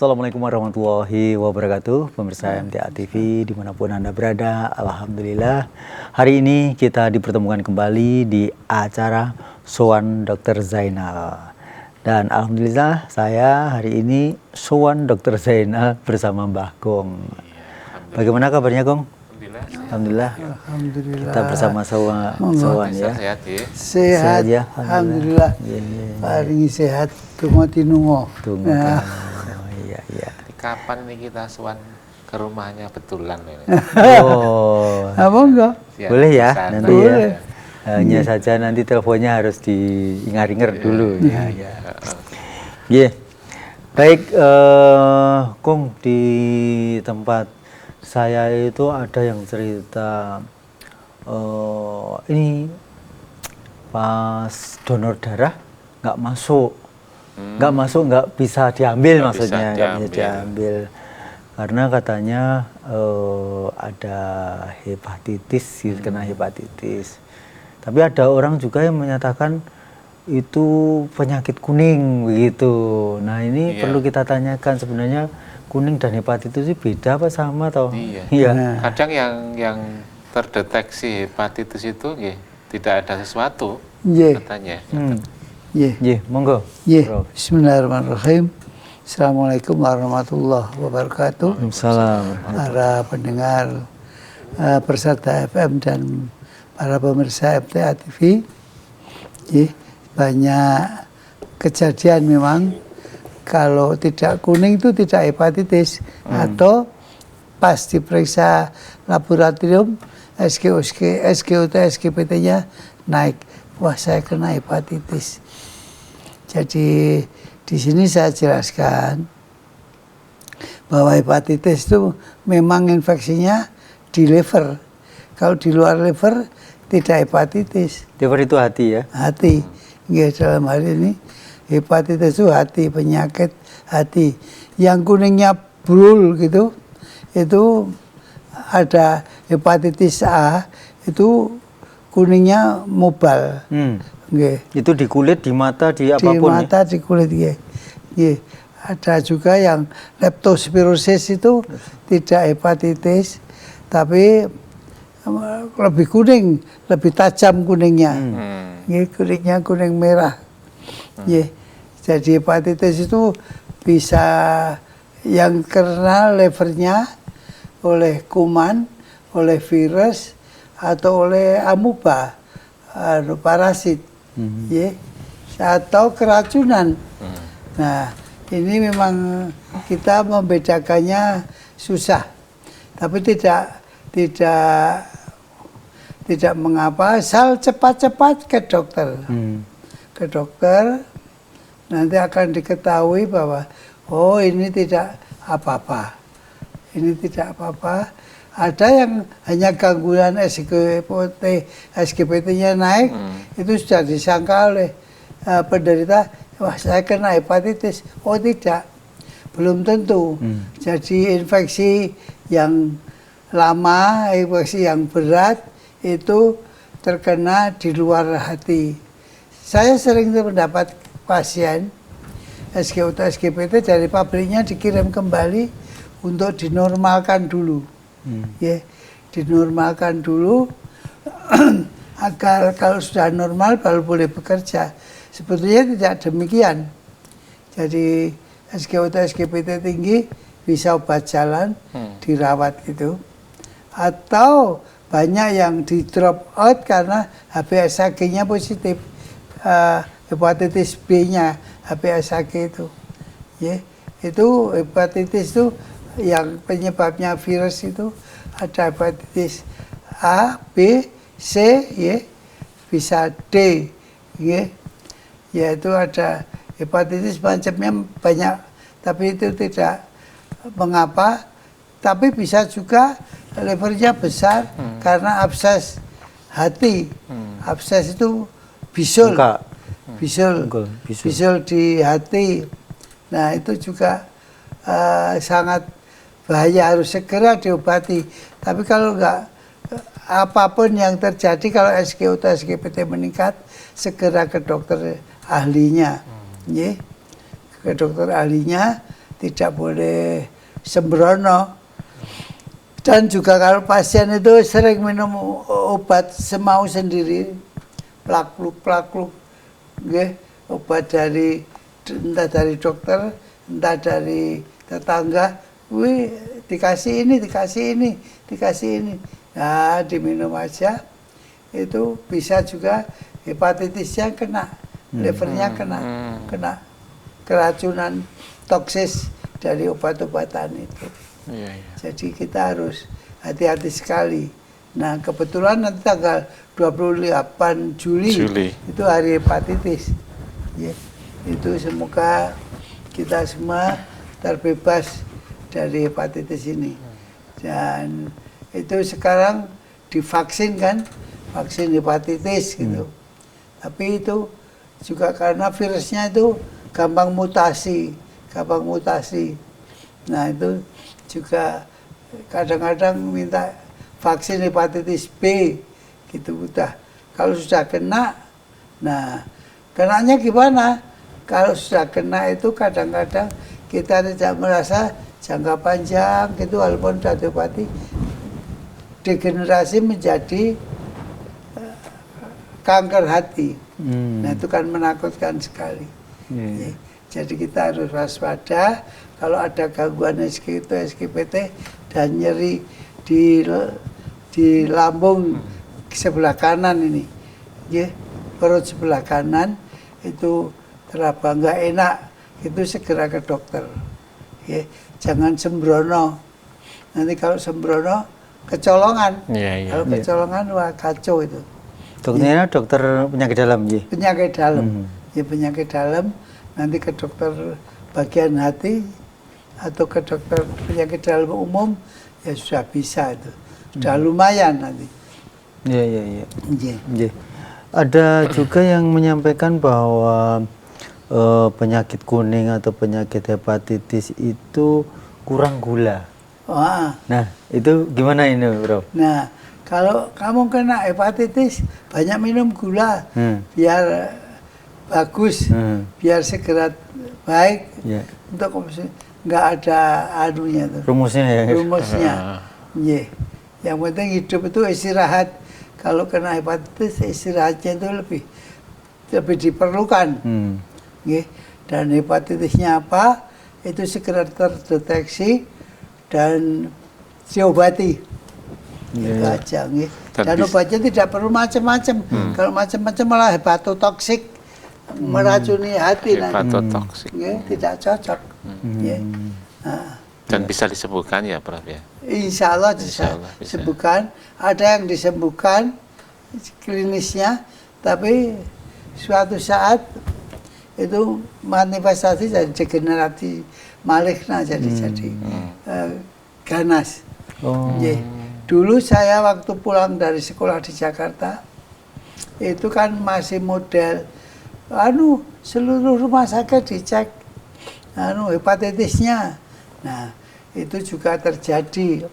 Assalamualaikum warahmatullahi wabarakatuh, pemirsa MTA TV dimanapun Anda berada. Alhamdulillah, hari ini kita dipertemukan kembali di acara Sowan Dr. Zainal. Dan Alhamdulillah saya hari ini Sowan Dr. Zainal bersama Mbah Gong. Bagaimana kabarnya Gong? Alhamdulillah. Alhamdulillah. Kita bersama Sowan ya. Sehat ya. Alhamdulillah. Paling sehat kemati nungo. Iya. Kapan ini kita Sowan ke rumahnya betulan ini? Oh. Apa enggak? Boleh ya nanti boleh. Ya. Hanya saja nanti teleponnya harus diingat-ingat dulu ya. Iya. Baik, Kong, di tempat saya itu ada yang cerita ini pas donor darah nggak bisa diambil, maksudnya nggak bisa diambil karena katanya ada hepatitis, kena hepatitis. Tapi ada orang juga yang menyatakan itu penyakit kuning begitu. Nah ini perlu kita tanyakan, sebenarnya kuning dan hepatitis itu beda apa sama atau? Iya. Kadang yang terdeteksi hepatitis itu tidak ada sesuatu katanya. Monggo. Bismillahirrahmanirrahim. Assalamualaikum warahmatullahi wabarakatuh. Waalaikumsalam. Para pendengar Persada FM dan para pemirsa MTA TV. Banyak kejadian memang kalau tidak kuning itu tidak hepatitis, atau pas diperiksa laboratorium SGOT, SGPT-nya naik, wah saya kena hepatitis. Jadi di sini saya jelaskan bahwa hepatitis itu memang infeksinya di liver. Kalau di luar liver tidak hepatitis. Liver itu hati ya? Hati. Dalam hal ini hepatitis itu hati, penyakit hati. Yang kuningnya brul gitu, itu ada hepatitis A, itu kuningnya mobal. Itu di kulit, di mata, di apapun. Di mata, di kulit. Ada juga yang leptospirosis itu tidak hepatitis, tapi lebih kuning, lebih tajam kuningnya. Kuningnya kuning merah. Jadi hepatitis itu bisa yang karena levernya oleh kuman, oleh virus, atau oleh amuba, parasit, atau keracunan. Nah, ini memang kita membedakannya susah, tapi tidak mengapa, asal cepat-cepat ke dokter. Ke dokter, nanti akan diketahui bahwa ini tidak apa-apa. Ini tidak apa-apa. Ada yang hanya gangguan SGPT-nya naik, itu sudah disangka oleh penderita, wah saya kena hepatitis. Oh tidak, belum tentu. Jadi infeksi yang lama, infeksi yang berat itu terkena di luar hati. Saya sering mendapat pasien SGOT, SGPT dari pabriknya dikirim kembali untuk dinormalkan dulu. Dinormalkan dulu agar kalau sudah normal baru boleh bekerja. Sebetulnya tidak demikian. Jadi SGOT, SGPT tinggi bisa obat jalan, dirawat gitu. Atau banyak yang di drop out karena HbA1c-nya positif, hepatitis B-nya HbA1c itu. Itu hepatitis itu yang penyebabnya virus itu ada hepatitis A, B, C, bisa D, yaitu ada hepatitis macamnya banyak, tapi itu tidak mengapa. Tapi bisa juga levernya besar karena abses hati. Abses itu bisul di hati. Nah itu juga sangat bahaya, harus segera diobati. Tapi kalau enggak, apapun yang terjadi, kalau SGOT, SGPT meningkat, segera ke dokter ahlinya. Ke dokter ahlinya, tidak boleh sembrono. Dan juga kalau pasien itu sering minum obat semau sendiri, plakluk, nggih, obat dari entah dari dokter, entah dari tetangga, wih dikasih ini. Nah, diminum aja, itu bisa juga hepatitisnya kena, livernya kena keracunan toksis dari obat-obatan itu. Iya, iya. Jadi kita harus hati-hati sekali. Nah, kebetulan nanti tanggal 28 Juli. Itu hari hepatitis. Ya, itu semoga kita semua terbebas dari hepatitis ini. Dan itu sekarang divaksin kan, vaksin hepatitis gitu. Tapi itu juga karena virusnya itu gampang mutasi. Nah, itu juga kadang-kadang minta vaksin hepatitis B gitu udah. Kalau sudah kena, nah kenanya gimana? Kalau sudah kena itu kadang-kadang kita tidak merasa jangka panjang gitu, walaupun sudah diobati, degenerasi menjadi kanker hati. Nah, itu kan menakutkan sekali. Jadi kita harus waspada kalau ada gangguan SGPT dan nyeri di lambung sebelah kanan ini, ya, perut sebelah kanan itu teraba nggak enak, itu segera ke dokter. Ya, jangan sembrono. Nanti kalau sembrono kecolongan. Kalau kecolongan wah kacau itu. Dokternya dokter penyakit dalam, ya? Penyakit dalam. Ya, penyakit dalam. Nanti ke dokter bagian hati atau ke dokter penyakit dalam umum, ya sudah bisa itu. Sudah lumayan nanti. Iya. Ada juga yang menyampaikan bahwa penyakit kuning atau penyakit hepatitis itu kurang gula. Wah. Nah, itu gimana ini, Bro? Nah, kalau kamu kena hepatitis, banyak minum gula, biar bagus, biar segera baik. Untuk nggak ada anunya tuh. Rumusnya ya? Rumusnya. Yang penting hidup itu istirahat. Kalau kena hepatitis, istirahatnya itu lebih diperlukan. Dan hepatitisnya apa, itu segera terdeteksi dan diobati. Itu aja. Dan obatnya tidak perlu macam-macam. Kalau macam-macam malah hepatotoksik, meracuni hati nanti. Tidak cocok. Dan bisa disembuhkan ya, Prof, ya? Insya Allah bisa disembuhkan. Ada yang disembuhkan klinisnya, tapi suatu saat itu manifestasi jadi degenerasi maligna, jadi ganas. Dulu saya waktu pulang dari sekolah di Jakarta, itu kan masih model seluruh rumah sakit dicek hepatitisnya. Nah, itu juga terjadi.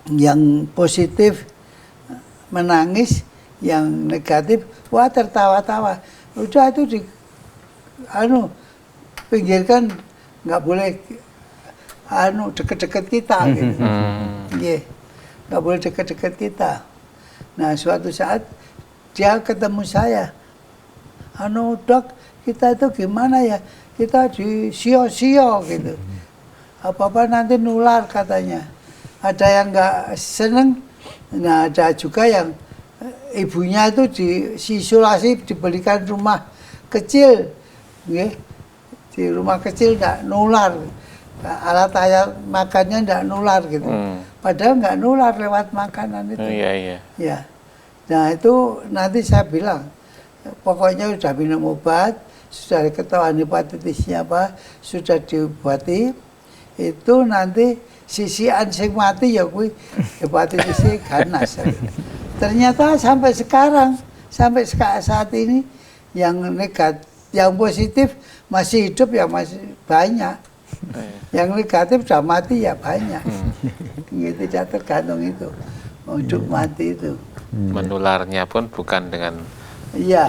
Yang positif menangis, yang negatif wah tertawa-tawa. Udah itu pinggirkan, nggak boleh deket-deket kita gitu. Nggak boleh deket-deket kita. Nah, suatu saat dia ketemu saya, dok, kita itu gimana ya, kita di sio-sio gitu, apa-apa nanti nular katanya. Ada yang nggak seneng, nah ada juga yang ibunya itu diisolasi, diberikan rumah kecil, di rumah kecil nggak nular, alat makannya nggak nular gitu, padahal nggak nular lewat makanan itu. Ya. Nah, itu nanti saya bilang, pokoknya sudah minum obat, sudah ketahuan hepatitisnya apa, sudah diobati, itu nanti sisian sing mati ya kuwi hepatitisnya ganas. Ternyata sampai sekarang, sampai saat ini yang negatif, yang positif masih hidup ya masih banyak. Yang negatif sudah mati ya banyak. Tidak tergantung itu, hidup mati itu. Menularnya pun bukan dengan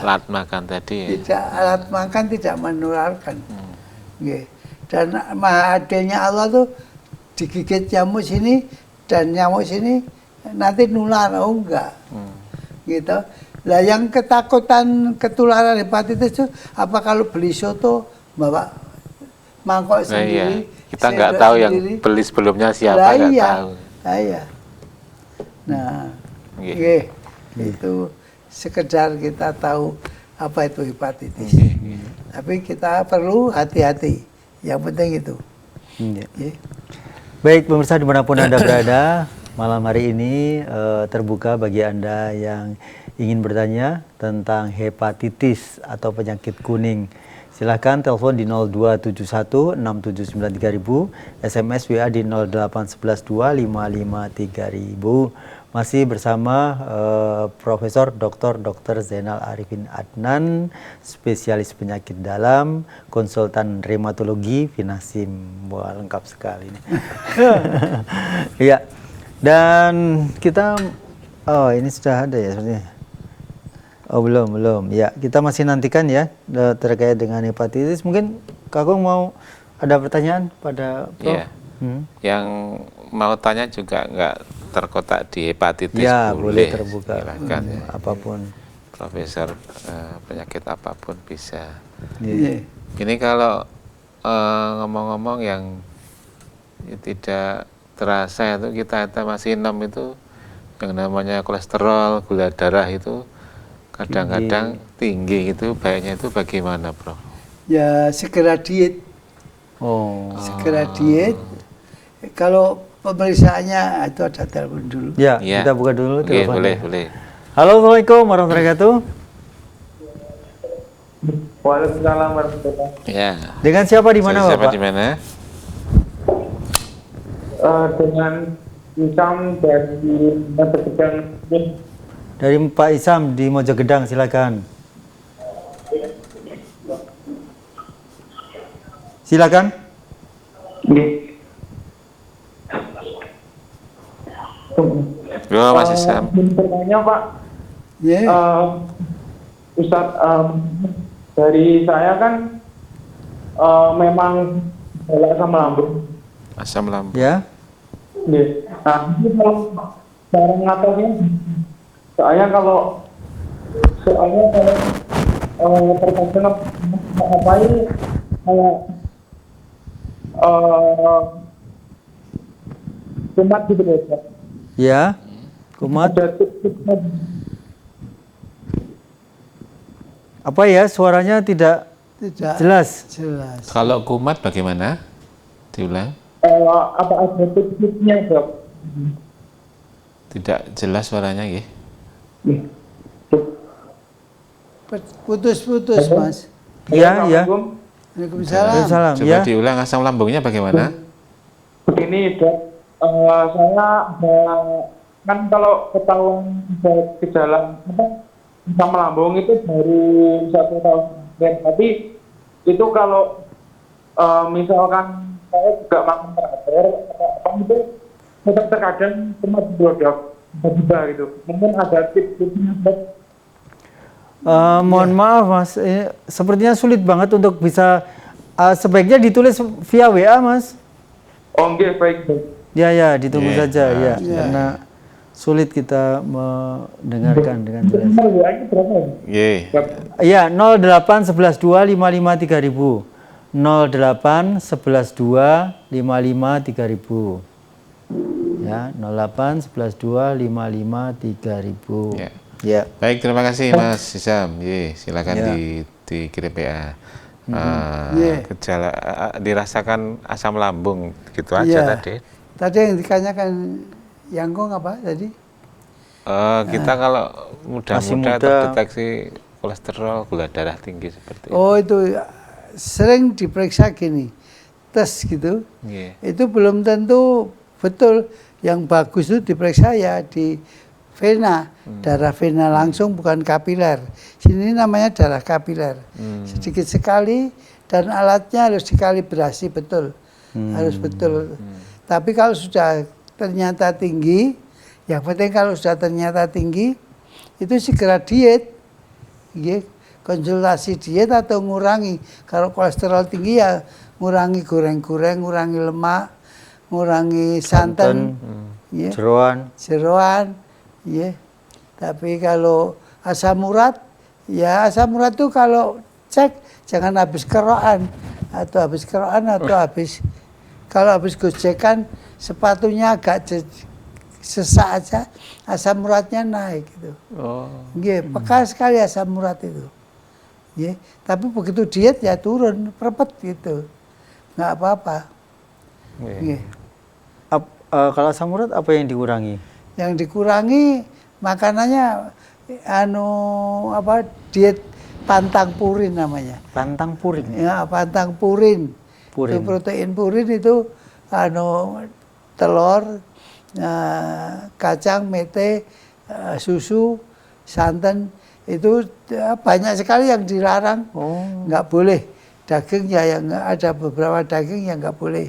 alat makan tadi. Tidak, alat makan tidak menularkan. Nggih. Dan maha adilnya Allah tuh digigit nyamuk sini dan nyamuk sini nanti nular, oh enggak. Gitu. Lah yang ketakutan ketularan hepatitis itu apa kalau beli soto bawa mangkok Nah, sendiri? iya. Kita nggak sendok tahu yang sendiri. beli sebelumnya Lah siapa, nggak iya. tahu. Lah iya. Nah, Nggih. nggih. Itu sekedar kita tahu apa itu hepatitis. Tapi kita perlu hati-hati. Yang penting itu. Iya. Nggih. Baik pemirsa dimanapun Anda berada, malam hari ini terbuka bagi Anda yang ingin bertanya tentang hepatitis atau penyakit kuning. Silahkan telepon di 0271 6793000, SMS WA di 08112553000. Masih bersama Profesor Dr. Zainal Arifin Adnan, spesialis penyakit dalam, konsultan reumatologi, Vinasim. Wah, lengkap sekali ini. Iya. Dan kita ini sudah ada ya sepertinya. Oh, belum. Ya, kita masih nantikan ya terkait dengan hepatitis. Mungkin Kakung mau ada pertanyaan pada Prof? Iya. Yang mau tanya juga nggak terkotak di hepatitis, Ya, boleh terbuka. Silakan ya. Apapun. Profesor, penyakit apapun bisa. Iya. Ini kalau ngomong-ngomong yang tidak terasa itu kita masih 6 itu yang namanya kolesterol, gula darah itu kadang-kadang tinggi itu, baiknya itu bagaimana, Prof? Ya segera diet. Oh. Segera diet. Kalau pemeriksaannya itu ada telepon dulu. Ya, Iya. kita buka dulu Oke, teleponnya. boleh. Halo, Assalamualaikum warahmatullahi wabarakatuh. Waalaikumsalam warahmatullahi wabarakatuh. Ya. Dengan siapa di mana, Siapa Bapak? di mana? Dengan Isam dari Gedang. Dari Pak Isam di Mojogedang, silakan. Silakan. Yo, Mas Isam. Bertanya Pak, Ya. Ustadz, dari saya kan memang asam lambung. Asam lambung. Ya. Nggih. Nah, itu kalau cara ngaturnya, soalnya kalau terkadang apa ini kayak kumat gitu loh, Pak. Ya. Kumat. Ada tips-tipsnya. Apa ya? Suaranya tidak Tidak jelas. jelas. Kalau kumat bagaimana? Diulang. Apa ada tips-tipsnya, Dok? Tidak jelas suaranya, nggih. Putus-putus, Mas. Ya, ya. Assalamualaikum. Waalaikumsalam. Waalaikumsalam. Coba Ya. diulang asam lambungnya bagaimana? Begini, Dok. Saya kan kalau ketahuan ada gejala asam lambung itu baru 1 tahun. Tapi itu kalau misalkan saya juga makan teratur, apa itu tetap terkadang cuma Dok, tiba-tiba gitu. Mungkin ada tips-tipsnya, Dok. Mohon maaf, Mas. Sepertinya sulit banget untuk bisa sebaiknya ditulis via WA, Mas. Oh, nggih, baik, Dok. Ya, ya, ditunggu Iya. saja ya, Iya. karena sulit kita mendengarkan dengan jelas. Nomor WA-nya berapa ya? Nggih. Iya, 08 11 2 55 3000. 08 11 2 55 3000. Ya, 08 11 2 55 3000. Ya. Ya. Baik, terima kasih Mas Isam. Silakan Ya. dikirim PA. Iya. Gejala dirasakan asam lambung gitu aja Iya. tadi. Tadi yang ditanyakan Yangkong apa tadi? Kita kalau Masih muda-muda muda. terdeteksi kolesterol, gula darah tinggi seperti itu. Oh itu sering diperiksa gini, tes gitu. Nggih. Itu belum tentu betul. Yang bagus itu diperiksa ya di vena, darah vena langsung bukan kapiler. Sini namanya darah kapiler. Sedikit sekali dan alatnya harus dikalibrasi betul, harus betul. Tapi kalau sudah ternyata tinggi, yang penting kalau sudah ternyata tinggi itu segera diet, konsultasi diet atau ngurangi. Kalau kolesterol tinggi ya ngurangi goreng-goreng, ngurangi lemak, ngurangi santan, ya, jeroan, ya. Tapi kalau asam urat, ya asam urat tuh kalau cek jangan habis kerokan atau habis kalau habis gojekan sepatunya agak sesak aja, asam uratnya naik gitu. Peka sekali asam urat itu. Tapi begitu diet ya turun, perpet gitu, nggak apa-apa. Kalau asam urat apa yang dikurangi? Yang dikurangi makanannya diet pantang purin namanya. Pantang purin. Ya, pantang purin. Itu protein purin itu telur, kacang, mete, susu, santan, itu banyak sekali yang dilarang. Nggak boleh. Daging ya yang ada beberapa daging yang nggak boleh.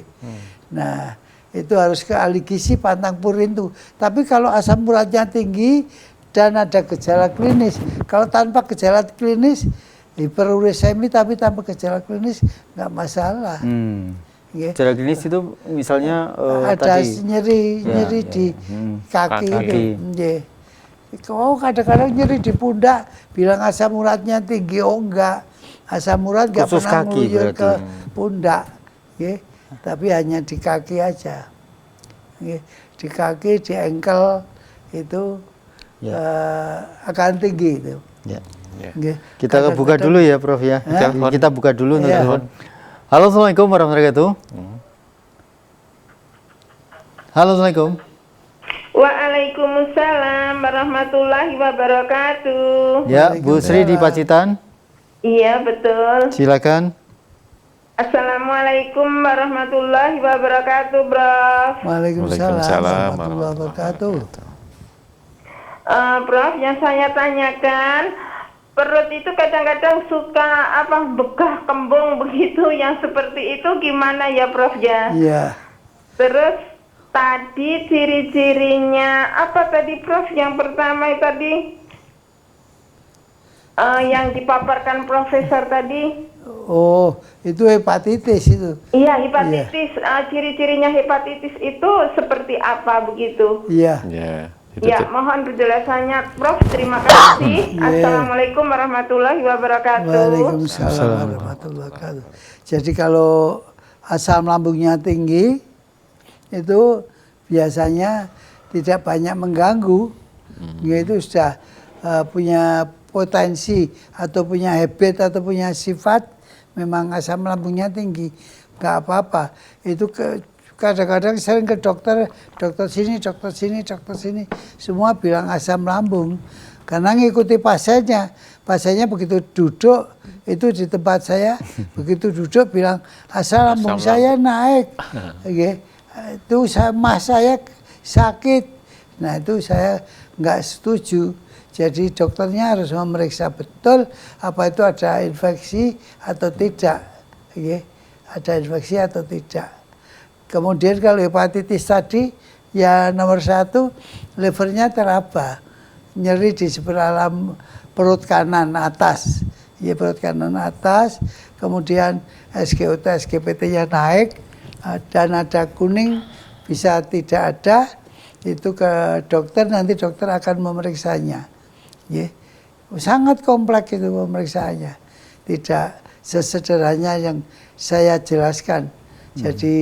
Nah, itu harus ke ahli gizi pantang purin itu. Tapi kalau asam uratnya tinggi dan ada gejala klinis, kalau tanpa gejala klinis, hiperuricemi tapi tanpa gejala klinis nggak masalah. Gejala klinis itu misalnya ada tadi nyeri di kaki. Kadang-kadang nyeri di pundak, bilang asam uratnya tinggi, enggak. Asam urat nggak pernah ngeluyur ke pundak, tapi hanya di kaki aja. Di kaki, di ankle itu akan tinggi itu. Kita buka dulu ya, Prof ya. Kita buka dulu untuk telepon. Halo, assalamualaikum warahmatullahi wabarakatuh. Halo, assalamualaikum. Waalaikumsalam warahmatullahi wabarakatuh. Ya, Bu Sri di Pacitan. Iya, betul. Silakan. Assalamualaikum warahmatullahi wabarakatuh, Prof. Waalaikumsalam warahmatullahi wabarakatuh. Prof, yang saya tanyakan, perut itu kadang-kadang suka begah kembung begitu, yang seperti itu gimana ya, Prof ya? Iya. Terus tadi ciri-cirinya apa tadi, Prof? Yang pertama tadi yang dipaparkan Profesor tadi. Oh, itu hepatitis itu. Iya, hepatitis. Ciri-cirinya hepatitis itu seperti apa begitu? Iya. Ya, mohon penjelasannya, Prof. Terima kasih. Assalamualaikum warahmatullahi wabarakatuh. Waalaikumsalam warahmatullahi wabarakatuh. Jadi kalau asam lambungnya tinggi, itu biasanya tidak banyak mengganggu. Itu sudah punya potensi atau punya habit atau punya sifat, memang asam lambungnya tinggi, nggak apa-apa. Itu kadang-kadang sering ke dokter sini, semua bilang asam lambung. Karena ngikuti pasiennya begitu duduk, itu di tempat saya, begitu duduk bilang asam lambung saya naik. Itu saya sakit. Nah itu saya nggak setuju. Jadi dokternya harus memeriksa betul apa itu ada infeksi atau tidak. Ada infeksi atau tidak. Kemudian kalau hepatitis tadi, ya nomor 1, livernya teraba. Nyeri di sebelah perut kanan atas. Perut kanan atas. Kemudian SGOT, SGPT-nya naik. Dan ada kuning, bisa tidak ada. Itu ke dokter, nanti dokter akan memeriksanya. Sangat kompleks itu pemeriksaannya. Tidak sesederhana yang saya jelaskan. Jadi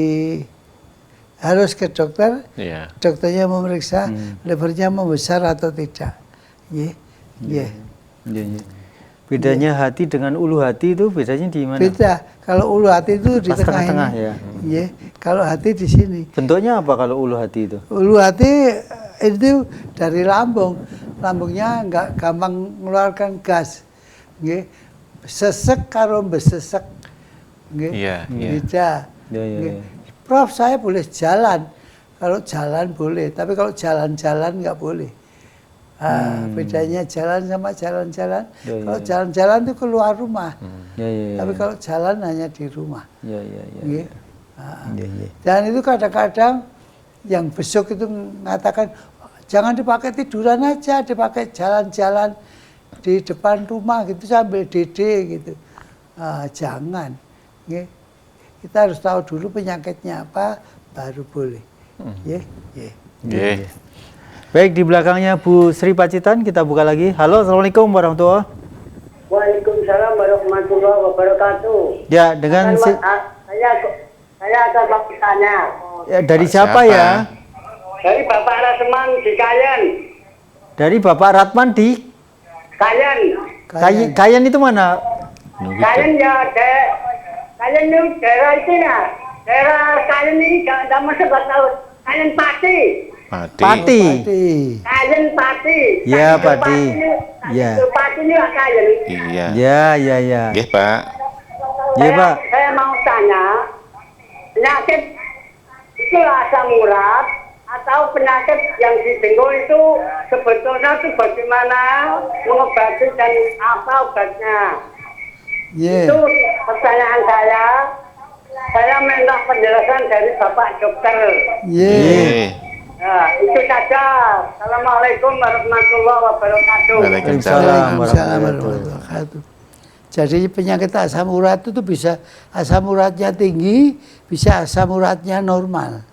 harus ke dokter, dokternya memeriksa livernya membesar atau tidak. Bedanya hati dengan ulu hati itu bedanya di mana? Beda. Kalau ulu hati itu di tengah ini. Kalau hati di sini. Bentuknya apa kalau ulu hati itu? Ulu hati itu dari lambung. Lambungnya nggak gampang mengeluarkan gas. Sesek karo besesek. Beda. Prof, saya boleh jalan. Kalau jalan boleh, tapi kalau jalan-jalan nggak boleh. Bedanya jalan sama jalan-jalan. Kalau jalan-jalan itu keluar rumah. Tapi kalau jalan hanya di rumah. Dan itu kadang-kadang yang besok itu mengatakan, jangan dipakai tiduran aja, dipakai jalan-jalan di depan rumah gitu sambil dede gitu. Jangan. kita harus tahu dulu penyakitnya apa, baru boleh. Nggih. Baik, di belakangnya Bu Sri Pacitan, kita buka lagi. Halo, assalamualaikum warahmatullahi. Waalaikumsalam warahmatullahi wabarakatuh. Ya, dengan Saya akan bertanya. ya, dari Siapa? siapa ya? Dari Bapak Rasman di Kayen. Dari Bapak Ratman di Kayen. Kayen itu mana? Kayen ya, Kayen itu daerah itu ya. Daerah Kayen ini tidak masuk tahu. Kayen Pati. Pati. Pati. Kayen Pati. Ya, Pati. Ya. Pati ini lah Kayen. Iya. Ya. Nggih, Pak. Ya, Pak. Saya mau tanya, penyakit itu asam urat atau penyakit yang di dengkul itu sebetulnya itu bagaimana mengobati dan apa obatnya? Itu pertanyaan saya. Saya minta penjelasan dari Bapak Dokter. Nggih. Nah, itu saja. Assalamualaikum warahmatullahi wabarakatuh. Waalaikumsalam. warahmatullahi wabarakatuh. Jadi penyakit asam urat itu bisa asam uratnya tinggi, bisa asam uratnya normal.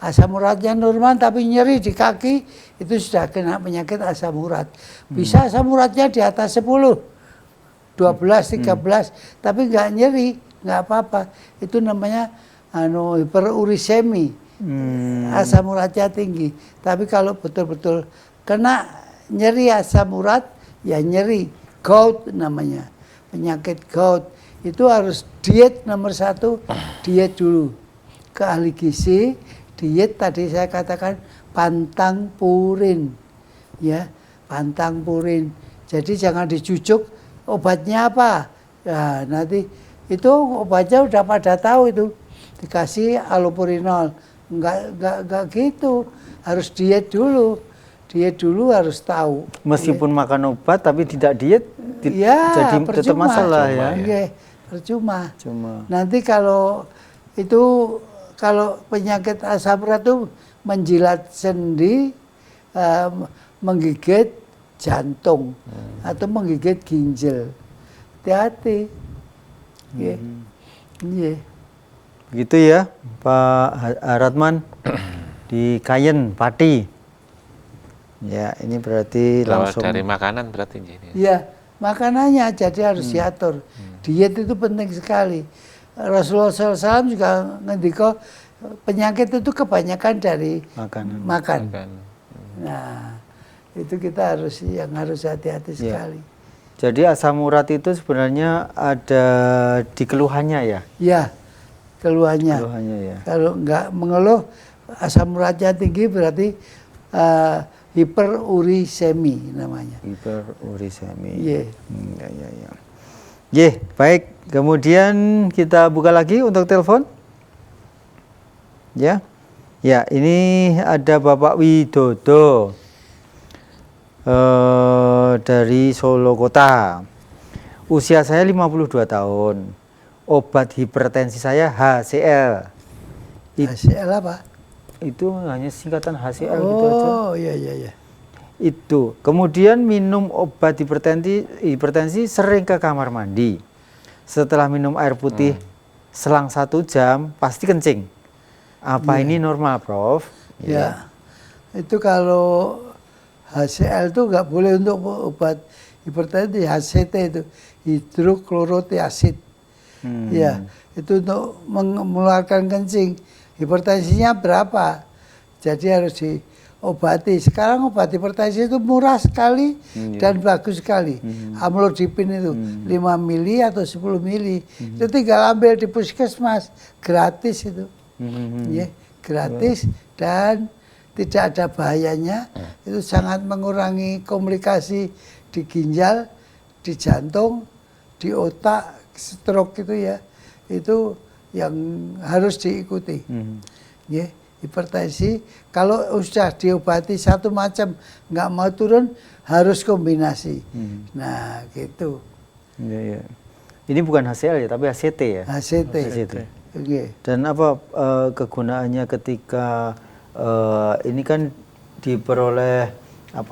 Asam uratnya normal tapi nyeri di kaki, itu sudah kena penyakit asam urat. Bisa asam uratnya di atas 10, 12, 13, tapi nggak nyeri, nggak apa-apa. Itu namanya hiperurisemi. Asam uratnya tinggi. Tapi kalau betul-betul kena nyeri asam urat, ya nyeri. Gout namanya. Penyakit gout. Itu harus diet nomor 1, diet dulu. Ke ahli gizi, diet tadi saya katakan pantang purin. Ya, pantang purin. Jadi jangan dicucuk obatnya apa. Ya, nanti itu obatnya udah pada tahu itu. Dikasih allopurinol. Enggak gitu. Harus diet dulu. Diet dulu harus tahu. Meskipun makan obat tapi tidak diet, ya, jadi tetap percuma. masalah ya. Percuma. Cuma. Nanti kalau penyakit asam urat itu menjilat sendi, menggigit jantung atau menggigit ginjal. Hati-hati. Begitu ya, Pak Ratman di Kayen, Pati. Ya, ini berarti Berawal langsung dari makanan berarti ini. Ya, makanannya jadi harus diatur. Diet itu penting sekali. Rasulullah SAW juga ngendika penyakit itu kebanyakan dari makan. Nah, itu kita harus hati-hati sekali. Jadi asam urat itu sebenarnya ada di keluhannya ya? Ya, keluhannya. Ya. Kalau nggak mengeluh, asam uratnya tinggi berarti hiperurisemi namanya. Hiperurisemi. Ya. Baik. Kemudian kita buka lagi untuk telepon. Ya. Ya, ini ada Bapak Widodo dari Solo Kota. Usia saya 52 tahun. Obat hipertensi saya HCL. HCL apa? Itu hanya singkatan HCL gitu aja. Oh, iya. Itu. Kemudian minum obat hipertensi sering ke kamar mandi. Setelah minum air putih selang 1 jam pasti kencing. Apa ini normal, Prof? Ya. Itu kalau HCL itu nggak boleh untuk obat hipertensi, HCT itu hidroklorotiazid. Ya, itu untuk mengeluarkan kencing. Hipertensinya berapa? Jadi harus diobati. Sekarang obat hipertensi itu murah sekali dan bagus sekali. Amlodipin itu 5 mili atau 10 mili. Itu tinggal ambil di puskesmas, gratis itu. Gratis dan tidak ada bahayanya. Itu sangat mengurangi komplikasi di ginjal, di jantung, di otak, stroke itu ya. Itu yang harus diikuti. Hipertensi kalau sudah diobati satu macam nggak mau turun, harus kombinasi. Nah gitu. Ini bukan HCL ya, tapi HCT ya. HCT. Dan apa kegunaannya ketika ini kan diperoleh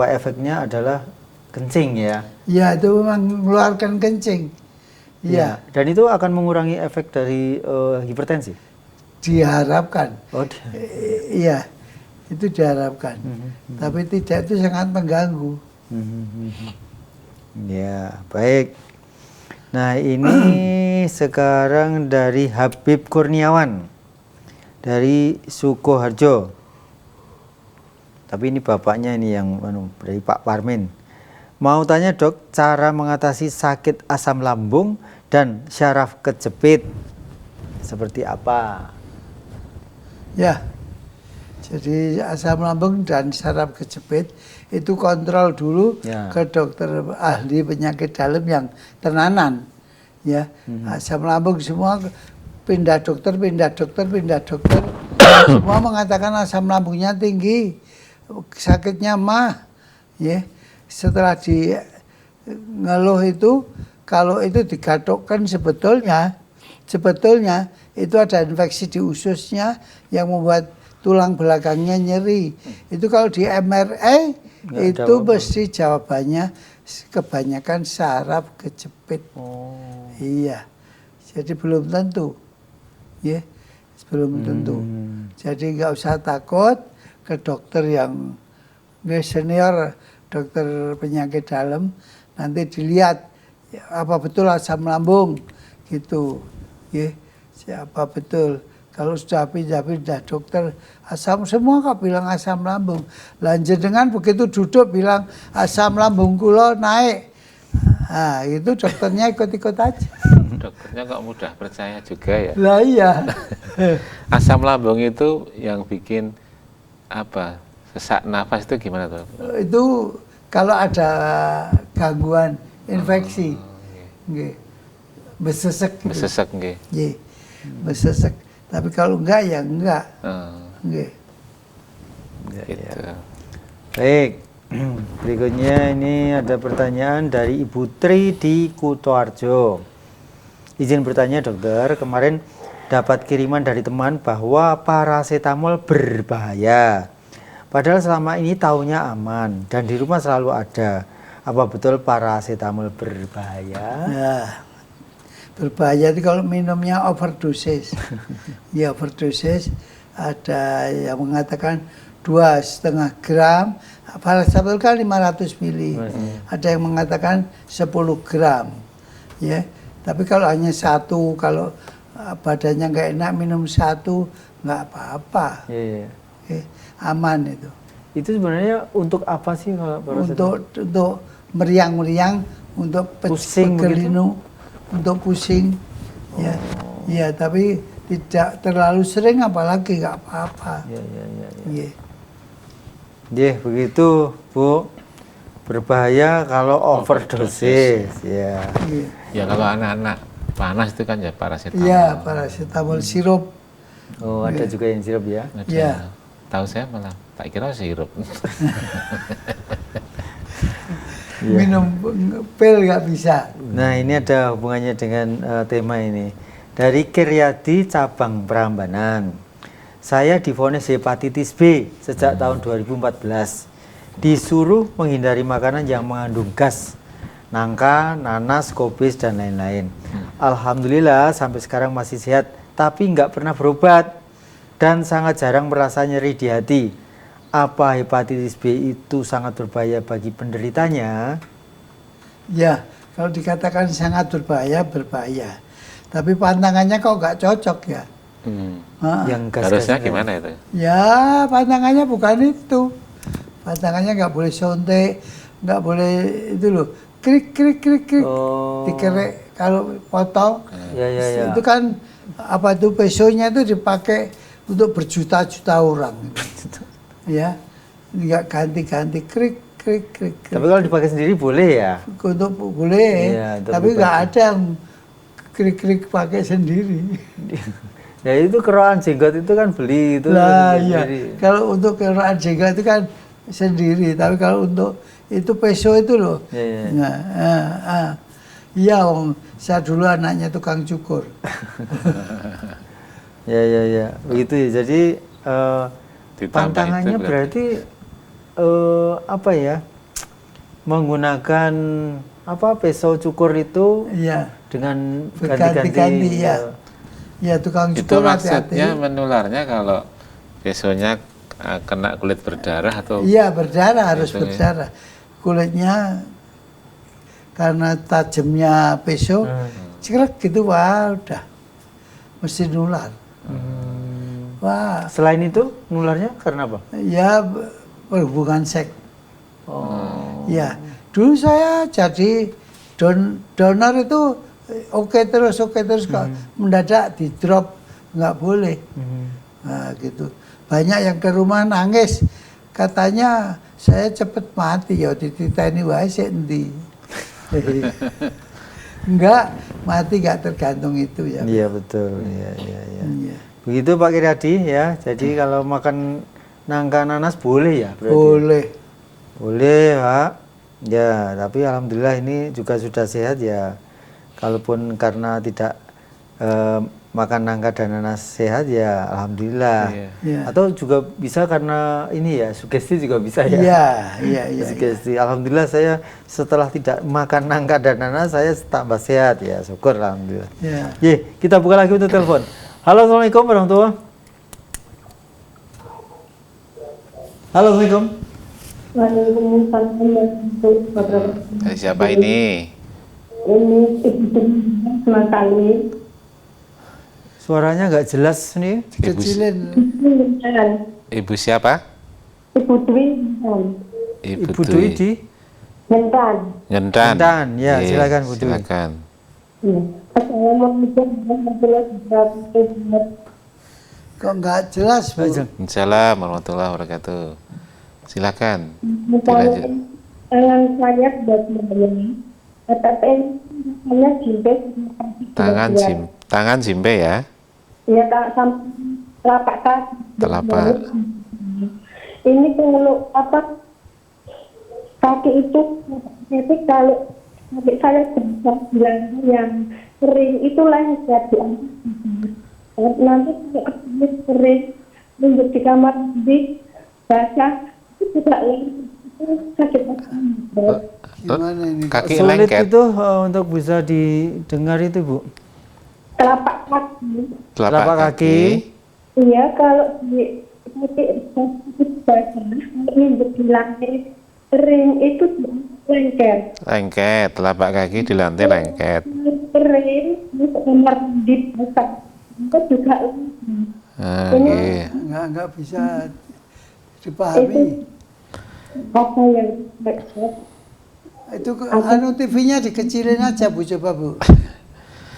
efeknya adalah kencing ya? Ya, itu memang mengeluarkan kencing. Iya, Dan itu akan mengurangi efek dari hipertensi. diharapkan. Oh, Iya, itu diharapkan. Tapi tidak, itu sangat mengganggu. Ya, baik. Nah, ini sekarang dari Habib Kurniawan dari Sukoharjo. Tapi ini bapaknya ini yang dari Pak Parmin. Mau tanya dok, cara mengatasi sakit asam lambung dan syaraf kejepit seperti apa? Ya, jadi asam lambung dan saraf kejepit itu kontrol dulu Ya. ke dokter ahli penyakit dalam yang tenanan. Ya, asam lambung semua pindah dokter. Semua mengatakan asam lambungnya tinggi, sakitnya mah. Ya, setelah di ngeluh itu, kalau itu digatukkan sebetulnya itu ada infeksi di ususnya yang membuat tulang belakangnya nyeri. Itu kalau di MRI Nggak ada itu apa-apa. mesti jawabannya kebanyakan saraf kejepit. Oh. Iya, jadi belum tentu, ya, belum tentu. Jadi nggak usah takut ke dokter yang senior, dokter penyakit dalam, nanti dilihat ya, apa betul asam lambung, gitu, ya, siapa betul. Kalau sudah pindah dokter asam, semua kok bilang asam lambung. Lanjut dengan begitu duduk bilang asam lambung kula naik. Nah, itu dokternya ikut-ikut aja. Dokternya kok mudah percaya juga ya. Lah iya. Asam lambung itu yang bikin apa? Sesak nafas itu gimana tuh? Itu kalau ada gangguan infeksi. Nggih. Besesek. gitu. Besesek nggih. Nggih. Besesek. Tapi kalau enggak ya enggak. Nggih. Gitu. Baik. Berikutnya ini ada pertanyaan dari Ibu Tri di Kutoarjo. Izin bertanya dokter, kemarin dapat kiriman dari teman bahwa paracetamol berbahaya. Padahal selama ini taunya aman dan di rumah selalu ada. Apa betul paracetamol berbahaya? Nah, berbahaya itu kalau minumnya overdosis. Ya overdosis, ada yang mengatakan 2,5 gram, paracetamol kan 500 mili. Ada yang mengatakan 10 gram. Ya, tapi kalau hanya satu, kalau badannya nggak enak minum satu, nggak apa-apa. Iya. Aman itu. Itu sebenarnya untuk apa sih kalau paracetamol? Untuk meriang-meriang, untuk Pusing pegelinu, untuk pusing. Ya, ya, tapi tidak terlalu sering, apalagi nggak apa-apa. Iya. Ya. Begitu Bu. Berbahaya kalau overdosis. Ya. Ya kalau anak-anak panas itu kan ya paracetamol. Iya, paracetamol sirup. Oh, ada juga yang sirup ya. Ada. Iya. Tahu saya malah tak kira sirup. Minum pil nggak bisa. Nah, ini ada hubungannya dengan tema ini. Dari Kiryadi cabang Prambanan. Saya divonis hepatitis B sejak tahun 2014. Disuruh menghindari makanan yang mengandung gas, nangka, nanas, kobis, dan lain-lain. Alhamdulillah sampai sekarang masih sehat, tapi nggak pernah berobat dan sangat jarang merasa nyeri di hati. Apa hepatitis B itu sangat berbahaya bagi penderitanya? Ya, kalau dikatakan sangat berbahaya, berbahaya. Tapi pantangannya kok nggak cocok ya. Yang gas Harusnya gimana itu? Ya, pantangannya bukan itu. Pantangannya nggak boleh sontek, nggak boleh itu loh. Krik. Oh. Dikerek kalau potong. Ya. Itu kan apa itu pesonya itu dipakai untuk berjuta-juta orang. Ya, nggak ganti-ganti krik. Tapi kalau dipakai sendiri boleh ya? Untuk boleh, Iya, untuk tapi nggak pribadi. ada yang krik pakai sendiri. Ya itu keroan jenggot itu kan beli itu. Lah sendiri. iya, kalau untuk keroan jenggot itu kan sendiri, tapi kalau untuk itu peso itu loh. Iya. Nah, iya, saya dulu anaknya tukang cukur. Ya. Begitu ya. Jadi Ditambah pantangannya itu berarti apa ya? Menggunakan apa peso cukur itu Iya. dengan Berganti-ganti ganti-ganti. ya. Ya tukang Itu cukur maksudnya hati-hati. menularnya kalau pesonya kena kulit berdarah atau Iya berdarah, harus Gitu ya. berdarah. Kulitnya karena tajamnya peso, cekrek gitu, wah udah mesti nular. Wah, Selain itu nularnya karena apa? ya berhubungan seks. Oh. Ya, dulu saya jadi donor itu oke terus kok mendadak di drop nggak boleh. Nah, gitu. Banyak yang ke rumah nangis, katanya saya cepet mati ya dititeni wae sik endi. Enggak, mati nggak tergantung itu ya. Iya betul. Iya. Iya. Begitu Pak Kiryadi ya. Jadi kalau makan nangka nanas boleh ya? Berarti? Boleh. Boleh Pak. Ya, tapi alhamdulillah ini juga sudah sehat ya. Kalaupun karena tidak makan nangka dan nanas sehat ya alhamdulillah. Iya. Iya. Atau juga bisa karena ini ya sugesti juga bisa ya. Iya. Sugesti. Alhamdulillah saya setelah tidak makan nangka dan nanas saya tambah sehat ya. Syukur alhamdulillah. Iya. Ye, kita buka lagi untuk telepon. Halo, assalamualaikum warahmatullahi. Halo, assalamualaikum. Waalaikumsalam warahmatullahi wabarakatuh. Dari siapa ini? Ini ibu Sematali. Suaranya nggak jelas nih. Kecilin. Ibu siapa? Ibu Dwi. Ibu Dwi di Mentan. Ngendan. Ngendan, ya, Iya, silakan, Bu Dwi. Silakan. Assalamualaikum warahmatullahi wabarakatuh. Kok nggak jelas, Bu? Assalamualaikum warahmatullahi wabarakatuh. Silakan. Misalnya saya buat bayang, tapi saya jimpe Tangan jimpe ya. ya tak sampai telapak kaki. Telapak. Ini kalau apa kaki itu jadi kalau saya bilang yang kering itu lengket nanti kalau kering menjadi di kamar mandi basah itu juga sakit. Gimana ini? Kaki sulit lengket. itu untuk bisa didengar itu Bu. Telapak kaki. Telapak kaki. Iya, kalau di basah menjadi di lantai kering itu lengket. Lengket. Telapak kaki di lantai lengket. Kering di kamar mandi basah itu juga lengket. Ah, iya. Nggak bisa dipahami. Apa yang lengket? Itu anu TV-nya dikecilin aja Bu, coba Bu.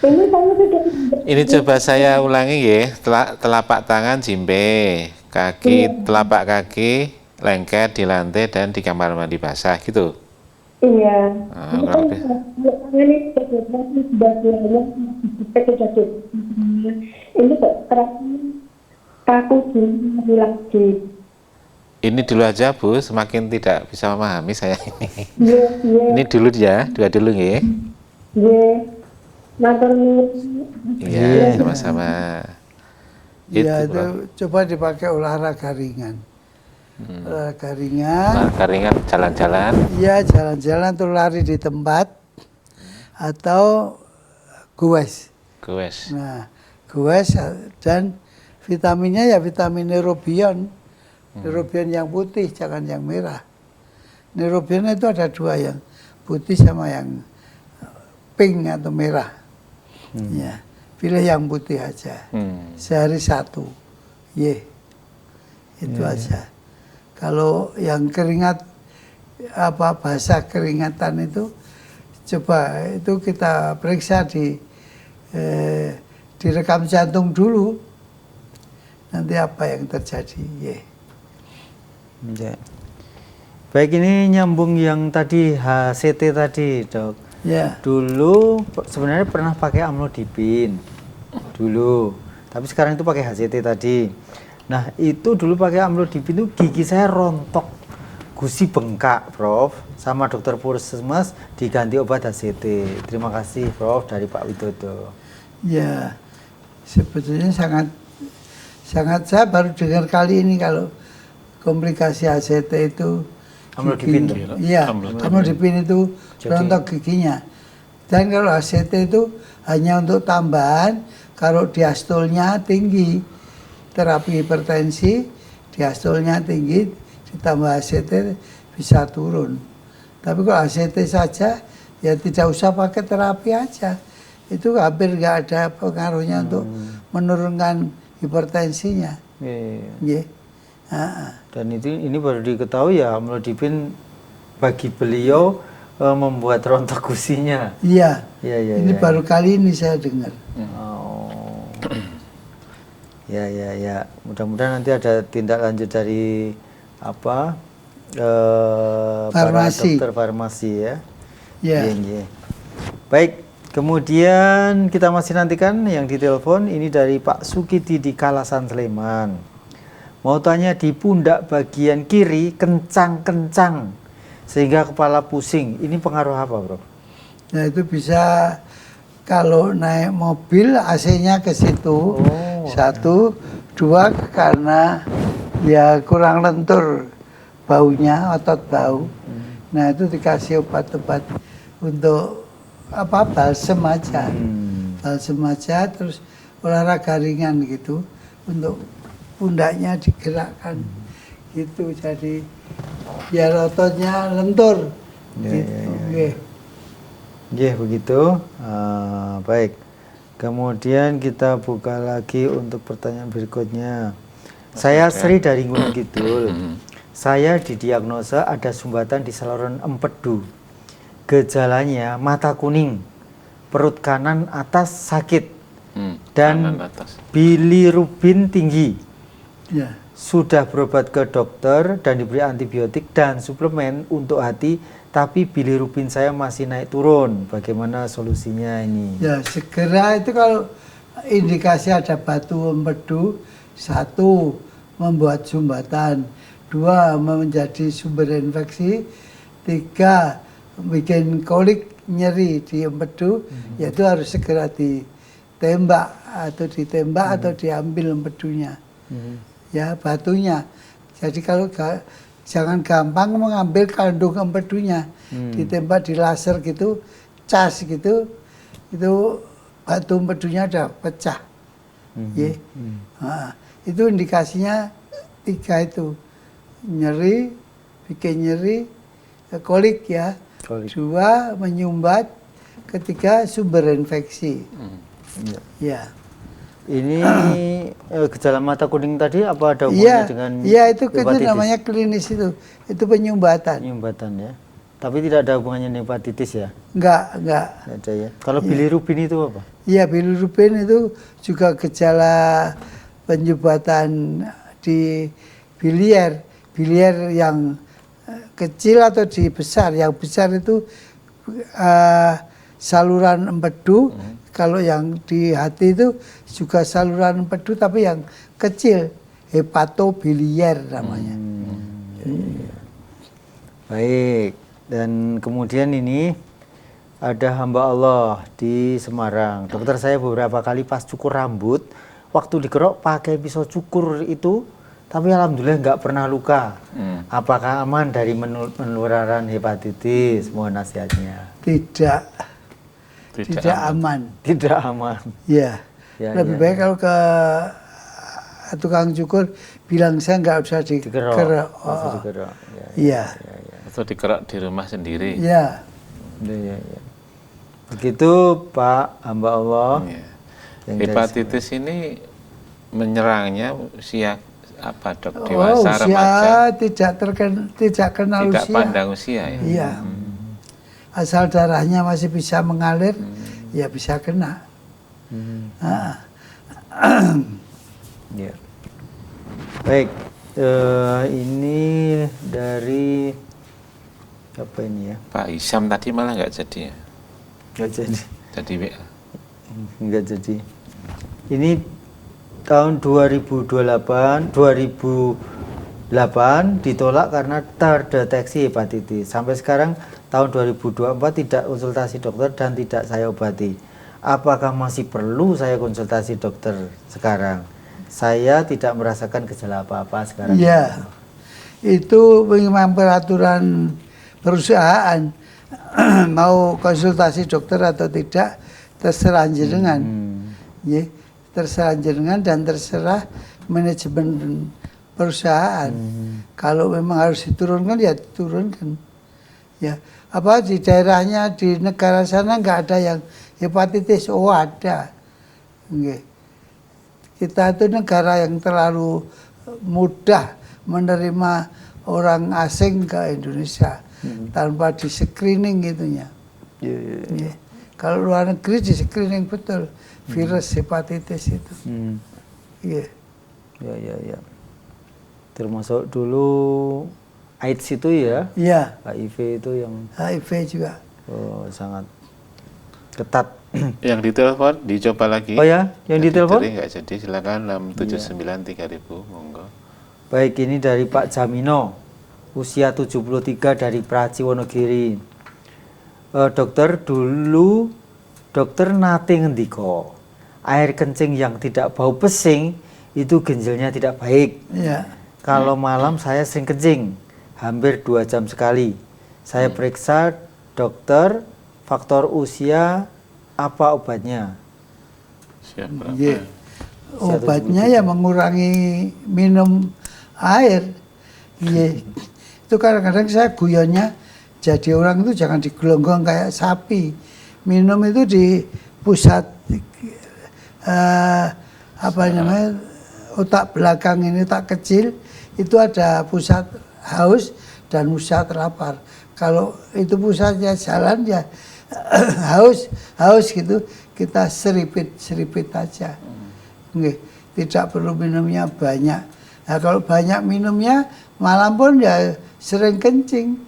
Ini saya sudah Ini coba saya ulangi ya. Telapak tangan jimbe, kaki telapak kaki lengket di lantai dan di kamar mandi basah gitu. iya. Ah, kurang lebih. Ini sudah bilang ini kok terasa kaku gini lagi. Ini dulu aja Bu, semakin tidak bisa memahami saya ini. Iya, iya, Ini dulu ya, dua dulu ya. iya. Matur nuwun. Iya, sama-sama. Ya Itu, itu Prof. coba dipakai olahraga ringan. Olahraga ringan. Olahraga ringan, jalan-jalan. Iya, jalan-jalan tuh lari di tempat atau goes. Goes. Nah, goes dan vitaminnya ya vitamin neurobion. Neurobion yang putih, jangan yang merah. Neurobion itu ada dua, yang putih sama yang pink atau merah. Ya, pilih yang putih aja. Sehari satu. Itu aja. Kalau yang keringat basah keringatan itu coba itu kita periksa di rekam jantung dulu. Nanti apa yang terjadi? Ya. Baik, ini nyambung yang tadi HCT tadi Dok. Ya. Dulu sebenarnya pernah pakai amlodipin dulu, tapi sekarang itu pakai HCT tadi. Nah itu dulu pakai amlodipin itu gigi saya rontok, gusi bengkak Prof, sama dokter Puskesmas diganti obat HCT. Terima kasih Prof dari Pak Widodo. Ya, sebetulnya sangat saya baru dengar kali ini kalau komplikasi HCT itu Amlodipin tuh. Iya, amlodipin itu rontok giginya. Dan kalau ACT itu hanya untuk tambahan, kalau diastolnya tinggi, terapi hipertensi, diastolnya tinggi, ditambah ACT bisa turun. Tapi kalau ACT saja, ya tidak usah pakai terapi aja. Itu hampir nggak ada pengaruhnya untuk menurunkan hipertensinya. Iya. Dan ini baru diketahui ya, amlodipin bagi beliau membuat rontok gusinya. Iya. Iya. Ini baru kali ini saya dengar. Oh. Ya. Mudah-mudahan nanti ada tindak lanjut dari apa? Para Farmasi. dokter farmasi ya. Ya. Iya. Baik, kemudian kita masih nantikan yang ditelepon ini dari Pak Sukidi di Kalasan Sleman. Mau tanya, di pundak bagian kiri kencang-kencang sehingga kepala pusing. Ini pengaruh apa, Bro? Nah itu bisa kalau naik mobil AC-nya ke situ. Satu, dua karena ya kurang lentur baunya, otot bau. Nah itu dikasih obat-obat untuk apa, balsem aja. Balsem aja, terus olahraga ringan gitu untuk pundaknya digerakkan gitu, jadi biar ototnya lentur gitu. Iya, begitu. Baik, kemudian kita buka lagi untuk pertanyaan berikutnya. Saya Sri dari Gunung Kidul. Saya didiagnosa ada sumbatan di saluran empedu. Gejalanya mata kuning, perut kanan atas sakit, dan bilirubin tinggi. Ya. Sudah berobat ke dokter dan diberi antibiotik dan suplemen untuk hati, tapi bilirubin saya masih naik turun. Bagaimana solusinya ini? Ya segera itu kalau indikasi ada batu empedu, satu membuat sumbatan, dua menjadi sumber infeksi, tiga bikin kolik nyeri di empedu, yaitu harus segera ditembak atau diambil empedunya. Ya batunya. Jadi kalau jangan gampang mengambil kandung empedunya, ditembak di laser gitu, cas gitu, itu batu empedunya udah pecah. Itu indikasinya tiga itu, nyeri, bikin nyeri, kolik ya, dua menyumbat, ketiga sumber infeksi. Ya. Ini gejala mata kuning tadi apa ada hubungannya dengan itu hepatitis? namanya klinis itu penyumbatan. Penyumbatan ya. Tapi tidak ada hubungannya dengan hepatitis ya? Enggak. Nggak ada ya. Kalau bilirubin itu apa? Iya, bilirubin itu juga gejala penyumbatan di biliar yang kecil atau di besar. Yang besar itu saluran empedu. Kalau yang di hati itu juga saluran empedu, tapi yang kecil, hepatobiliar namanya. Baik, dan kemudian ini ada hamba Allah di Semarang. Dokter, saya beberapa kali pas cukur rambut, waktu dikerok pakai pisau cukur itu, tapi alhamdulillah nggak pernah luka. Apakah aman dari penularan hepatitis? Mohon nasihatnya. Tidak aman. Tidak aman. Ya. Lebih baik kalau ke tukang cukur bilang saya nggak usah dikerok. Iya. Atau dikerok di rumah sendiri. Iya. Begitu Pak hamba Allah. Hepatitis ini menyerangnya usia apa, Dok? Dewasa, remaja? Tidak kenal usia. Tidak pandang usia ya. Iya. Asal darahnya masih bisa mengalir, ya bisa kena. Ya. Baik, ini dari apa ini ya? Pak Hisam tadi malah nggak jadi ya? Nggak jadi. Jadi WA. Nggak jadi. Ini tahun 2008 ditolak karena terdeteksi hepatitis. Sampai sekarang tahun 2024 tidak konsultasi dokter dan tidak saya obati. Apakah masih perlu saya konsultasi dokter sekarang? Saya tidak merasakan gejala apa-apa sekarang. Iya. itu memang peraturan perusahaan. Mau konsultasi dokter atau tidak terserah jenengan. Ya, terserah jenengan dan terserah manajemen perusahaan. Kalau memang harus diturunkan ya diturunkan. Ya, apa di daerahnya di negara sana nggak ada yang hepatitis? Oh ada. Nggih. Kita itu negara yang terlalu mudah menerima orang asing ke Indonesia tanpa di screening gitunya. Yeah. Kalau luar negeri di screening betul virus hepatitis itu. Iya. Ya. Termasuk dulu AIDS itu ya? Iya. HIV itu yang HIV juga. sangat ketat. Yang ditelepon dicoba lagi. Oh ya, yang ditelepon? Nggak jadi, silakan 679 3000, monggo. Baik, ini dari Pak Jamino, usia 73 dari Praci Wonogiri. Dokter, dulu dokter nate ngendiko, air kencing yang tidak bau pesing itu ginjalnya tidak baik. Iya. Kalau malam saya sering kencing, hampir 2 jam sekali. Saya periksa dokter, faktor usia, apa obatnya? Siapa? Yeah. Obatnya ya mengurangi minum air. Yeah. Itu kadang-kadang saya guyonnya, jadi orang itu jangan digelonggong kayak sapi. Minum itu di pusat apa namanya, otak belakang ini, otak kecil itu ada pusat haus dan pusat lapar. Kalau itu pusatnya jalan ya haus gitu, kita seripit aja. Nggih, tidak perlu minumnya banyak. Nah, kalau banyak minumnya malam pun ya sering kencing.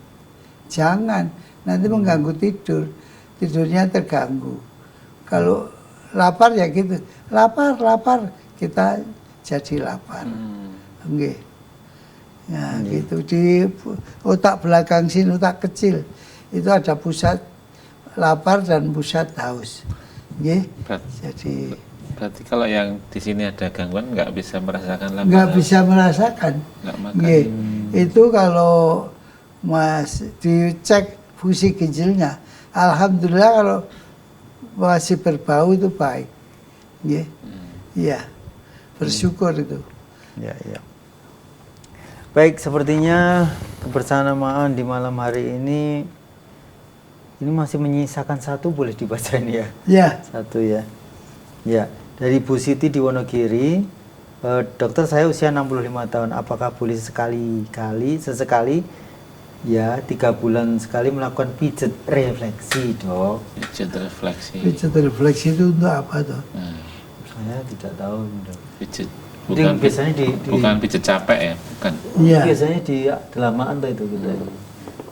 Jangan, nanti mengganggu tidur. Tidurnya terganggu. Kalau lapar ya gitu. Lapar, kita jadi lapar. Nggih. Ya, gitu di otak belakang sini, otak kecil. Itu ada pusat lapar dan pusat haus. Berarti kalau yang di sini ada gangguan nggak bisa merasakan lapar? Nggak bisa merasakan. Nggak makan. Itu kalau Mas dicek fungsi ginjalnya, alhamdulillah kalau masih berbau itu baik. Iya, bersyukur itu. Ya. Baik, sepertinya kebersamaan di malam hari ini masih menyisakan satu, boleh dibaca ini ya? Ya. Satu ya. Ya, dari Bu Siti di Wonogiri. Dokter, saya usia 65 tahun. Apakah boleh sesekali ya 3 bulan sekali melakukan pijet refleksi, Dok? Pijet refleksi. Pijet refleksi itu untuk apa, Dok? Saya tidak tahu, Dok. Pijet. Bukan biasanya bukan pijet capek ya, bukan. Iya. Biasanya di dalamaan itu gitu.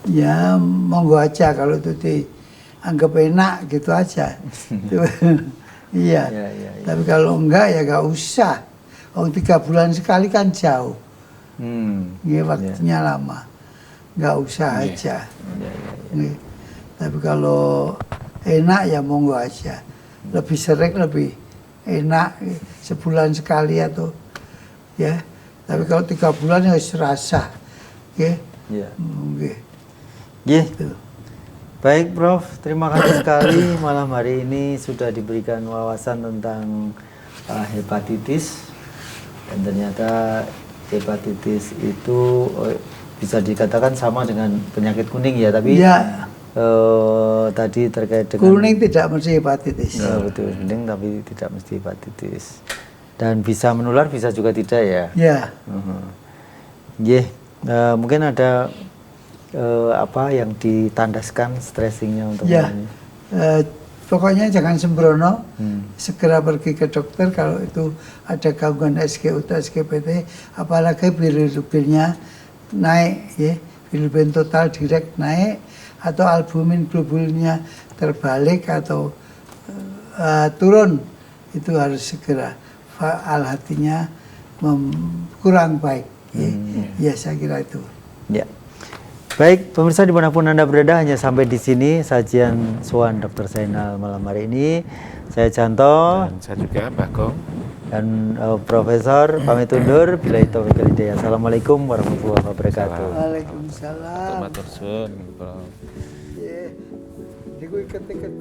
Ya monggo aja kalau itu dianggap enak gitu aja. Iya. Tapi kalau enggak ya enggak usah. 3 bulan sekali kan jauh. Ya, waktunya lama. Enggak usah aja. Tapi kalau enak ya monggo aja. Lebih sering lebih enak, sebulan sekali atau ya. Tapi kalau 3 bulan ya serasa. Gitu. Baik, Prof, terima kasih sekali malam hari ini sudah diberikan wawasan tentang hepatitis, dan ternyata hepatitis itu bisa dikatakan sama dengan penyakit kuning ya, tapi tadi terkait dengan kuning tidak mesti hepatitis. Ya, betul, kuning tapi tidak mesti hepatitis, dan bisa menular, bisa juga tidak ya. Mungkin ada apa yang ditandaskan stressingnya untuk ini? Pokoknya jangan sembrono, segera pergi ke dokter kalau itu ada gangguan SGUT, SGPT, apalagi bilirubinnya naik, bilirubin total direct naik, atau albumin globulnya terbalik atau turun, itu harus segera. Al-hatinya kurang baik, ya saya kira itu. Ya. Baik, pemirsa dimanapun Anda berada, hanya sampai di sini sajian Sowan Dr. Zainal malam hari ini. Saya Canto Dan saya juga Bagong. dan Profesor pamit undur. Billahi taufiq wal hidayah. Assalamualaikum warahmatullahi wabarakatuh. Waalaikumsalam. Matur suwun. Ya, diku iket-iket.